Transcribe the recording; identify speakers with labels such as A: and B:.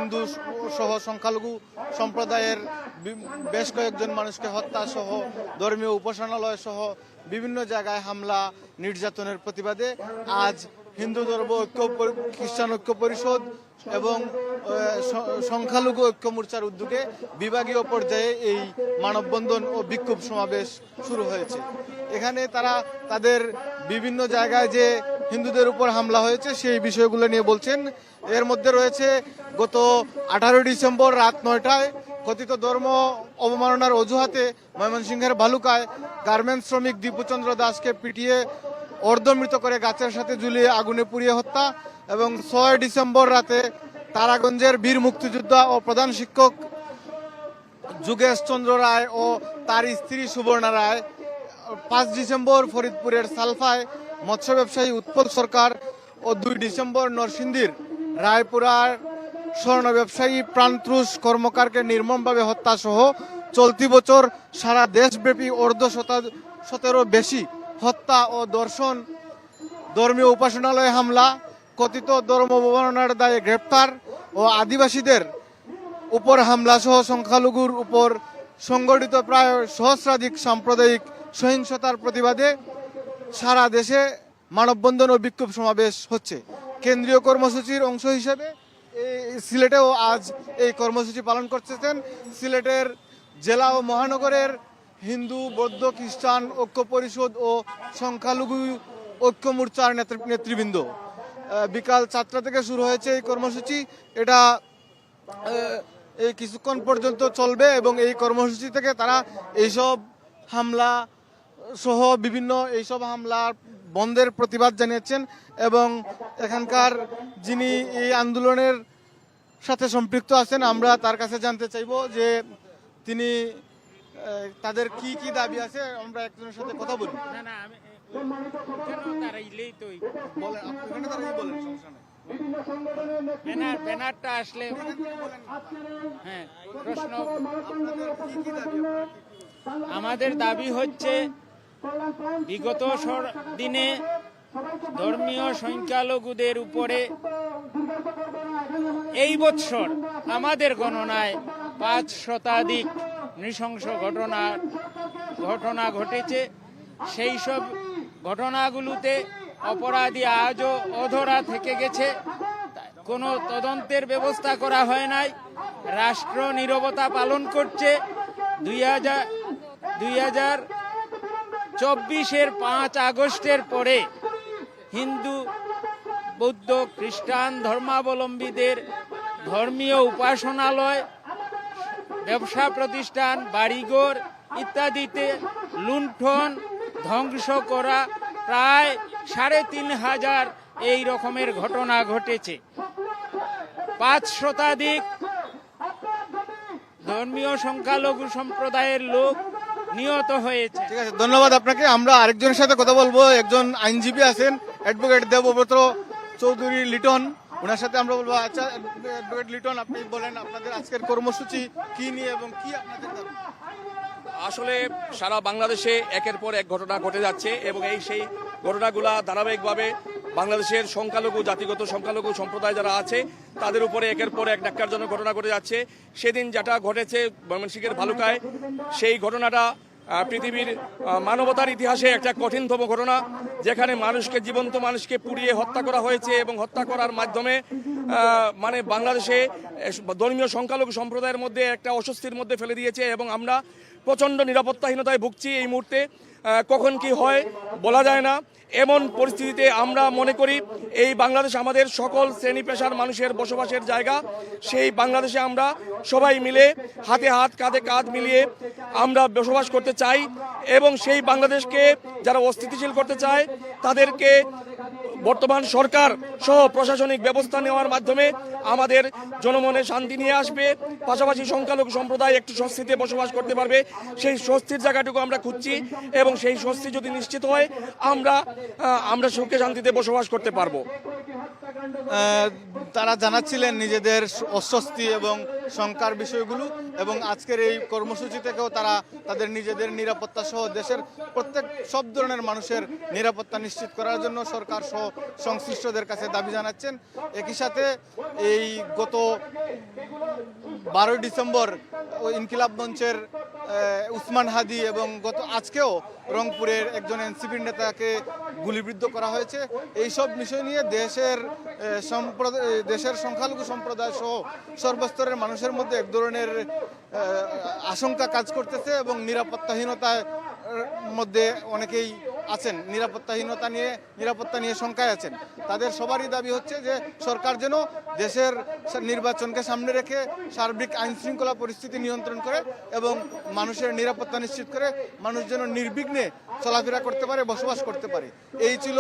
A: হিন্দু সহ সংখ্যালঘু সম্প্রদায়ের বেশ কয়েকজন মানুষকে হত্যা সহ ধর্মীয় উপাসনালয় সহ বিভিন্ন জায়গায় হামলা নির্যাতনের প্রতিবাদে আজ হিন্দু ধর্ম ঐক্য খ্রিস্টান ঐক্য পরিষদ এবং সংখ্যালঘু ঐক্য মোর্চার উদ্যোগে বিভাগীয় পর্যায়ে এই মানববন্ধন ও বিক্ষোভ সমাবেশ শুরু হয়েছে। এখানে তারা তাদের বিভিন্ন জায়গায় যে হিন্দুদের উপর হামলা হয়েছে সেই বিষয়গুলো নিয়ে বলছেন। এর মধ্যে রয়েছে গত 18 ডিসেম্বর রাত 9টায় কথিত ধর্ম অবমাননার অজুহাতে ময়মনসিংহের ভালুকায় গার্মেন্টস শ্রমিক দীপুচন্দ্র দাসকে পিটিয়ে অর্ধমৃত করে গাছের সাথে ঝুলিয়ে আগুনে পুড়িয়ে হত্যা, এবং 6 ডিসেম্বর রাতে তারাগঞ্জের বীর মুক্তিযোদ্ধা ও প্রধান শিক্ষক যোগেশ চন্দ্র রায় ও তার স্ত্রী সুবর্ণা রায়, 5 ডিসেম্বর ফরিদপুরের সালফায় মৎস্য ব্যবসায়ী উৎপল সরকার ও 2 ডিসেম্বর নরসিংদীর রায়পুরার স্বর্ণ ব্যবসায়ী প্রাণত্রুষ কর্মকারকে নির্মমভাবে হত্যা সহ চলতি বছর সারা দেশব্যাপী 117 বেশি হত্যা ও দর্শন, ধর্মীয় উপাসনালয়ে হামলা, কথিত ধর্ম অবমাননার দায়ে গ্রেপ্তার ও আদিবাসীদের উপর হামলা সহ সংখ্যালঘুর উপর সংগঠিত প্রায় সহস্রাধিক সাম্প্রদায়িক সহিংসতার প্রতিবাদে সারা দেশে মানববন্ধন ও বিক্ষোভ সমাবেশ হচ্ছে। কেন্দ্রীয় কর্মসূচির অংশ হিসেবে সিলেটেও আজ এই কর্মসূচি পালন করতেছেন সিলেটের জেলা ও মহানগরের হিন্দু বৌদ্ধ খ্রিস্টান ঐক্য পরিষদ ও সংখ্যালঘু ঐক্য মোর্চার নেতৃবৃন্দ। বিকাল 4টা থেকে শুরু হয়েছে এই কর্মসূচি। এটা এই কিছুক্ষণ পর্যন্ত চলবে এবং এই কর্মসূচি থেকে তারা এইসব হামলা সহ বিভিন্ন এইসব হামলার বন্ধের প্রতিবাদ জানিয়েছেন এবং এখানকার যিনি এই আন্দোলনের সাথে সম্পৃক্ত আছেন আমরা তার কাছে জানতে চাইব যে তিনি তাদের কি কি দাবি আছে। আমরা একজনের সাথে কথা বলি।
B: ব্যানারটা আসলে হ্যাঁ প্রশ্ন। আমাদের দাবি হচ্ছে বিগত দিনে ধর্মীয় সংখ্যালঘুদের উপরে এই বছর আমাদের গণনায় 5 শতাধিক নৃশংস ঘটনা ঘটেছে। সেই সব ঘটনাগুলোতে অপরাধী আজও অধরা থেকে গেছে, কোনো তদন্তের ব্যবস্থা করা হয় নাই। রাষ্ট্র নীরবতা পালন করছে। 2024-এর 5 আগস্টের পরে হিন্দু বৌদ্ধ খ্রিস্টান ধর্মাবলম্বীদের ধর্মীয় উপাসনালয়, ব্যবসা প্রতিষ্ঠান, বাড়িঘর ইত্যাদিতে লুণ্ঠন ধ্বংস করা প্রায় 3500 এই রকমের ঘটনা ঘটেছে। 5 শতাধিক ধর্মীয় সংখ্যালঘু সম্প্রদায়ের লোক নিহত হয়েছে।
A: ঠিক আছে, ধন্যবাদ আপনাকে। আমরা আরেকজনের সাথে কথা বলবো। একজন আইনজীবী আছেন, অ্যাডভোকেট দেবব্রত চৌধুরী লিটন, ওনার সাথে আমরা বলবো। আচ্ছা অ্যাডভোকেট লিটন, আপনি বলেন আপনাদের আজকের কর্মসূচি কি নিয়ে এবং কি আপনাদের দাবি?
C: আসলে সারা বাংলাদেশে একের পর এক ঘটনা ঘটে যাচ্ছে এবং সেই ঘটনাগুলা ধারাবাহিকভাবে বাংলাদেশের সংখ্যালঘু জাতিগত সংখ্যালঘু সম্প্রদায় যারা আছে তাদের উপরে একের পর এক ন্যাক্কারজনক ঘটনা ঘটে যাচ্ছে। সেদিন যেটা ঘটেছে ময়মনসিংহের ভালুকায়, সেই ঘটনাটা পৃথিবীর মানবতার ইতিহাসে একটা কঠিনতম ঘটনা, যেখানে জীবন্ত মানুষকে পুড়িয়ে হত্যা করা হয়েছে এবং হত্যা করার মাধ্যমে মানে বাংলাদেশে ধর্মীয় সংখ্যালঘু সম্প্রদায়ের মধ্যে একটা অস্বস্তির মধ্যে ফেলে দিয়েছে এবং আমরা প্রচণ্ড নিরাপত্তাহীনতায় ভুগছি। এই মুহূর্তে কখন কি হয় বলা যায় না। এমন পরিস্থিতিতে আমরা মনে করি এই বাংলাদেশ আমাদের সকল শ্রেণী পেশার মানুষের বসবাসের জায়গা। সেই বাংলাদেশে আমরা সবাই মিলে হাতে হাত কাঁধে কাঁধ মিলিয়ে আমরা বসবাস করতে চাই এবং সেই বাংলাদেশকে যারা অস্থিতিশীল করতে চায় তাদেরকে বর্তমান সরকার সহ প্রশাসনিক ব্যবস্থা নেওয়ার মাধ্যমে আমাদের জনমনে শান্তি নিয়ে আসবে, পাশাপাশি সংখ্যালঘু সম্প্রদায় একটু স্বস্তিতে বসবাস করতে পারবে। সেই স্বস্তির জায়গাটুকু আমরা খুঁজছি এবং সেই স্বস্তি যদি নিশ্চিত হয় আমরা সুখে শান্তিতে বসবাস করতে পারবো।
A: তারা জানাচ্ছিলেন নিজেদের অস্বস্তি এবং শঙ্কার বিষয়গুলো, এবং আজকের এই কর্মসূচি থেকেও তারা তাদের নিজেদের নিরাপত্তা সহ দেশের প্রত্যেক সব ধরনের মানুষের নিরাপত্তা নিশ্চিত করার জন্য সরকার সহ সংশ্লিষ্টদের কাছে দাবি জানাচ্ছেন। একই সাথে এই গত 12 ডিসেম্বর ইনকিলাব মঞ্চের উসমান হাদি এবং আজকেও রংপুরের একজন এনসিপির নেতাকে গুলিবিদ্ধ করা হয়েছে। এইসব বিষয় নিয়ে দেশের সংখ্যালঘু সম্প্রদায় সহ সর্বস্তরের মানুষের মধ্যে এক ধরনের আশঙ্কা কাজ করতেছে এবং নিরাপত্তাহীনতার মধ্যে অনেকেই আছেন, নিরাপত্তা নিয়ে শঙ্কায় আছেন। তাদের সবারই দাবি হচ্ছে যে সরকার যেন দেশের নির্বাচনকে সামনে রেখে সার্বিক আইন শৃঙ্খলা পরিস্থিতি নিয়ন্ত্রণ করে এবং মানুষের নিরাপত্তা নিশ্চিত করে মানুষ যেন নির্বিঘ্নে চলাফেরা করতে পারে, বসবাস করতে পারে। এই ছিল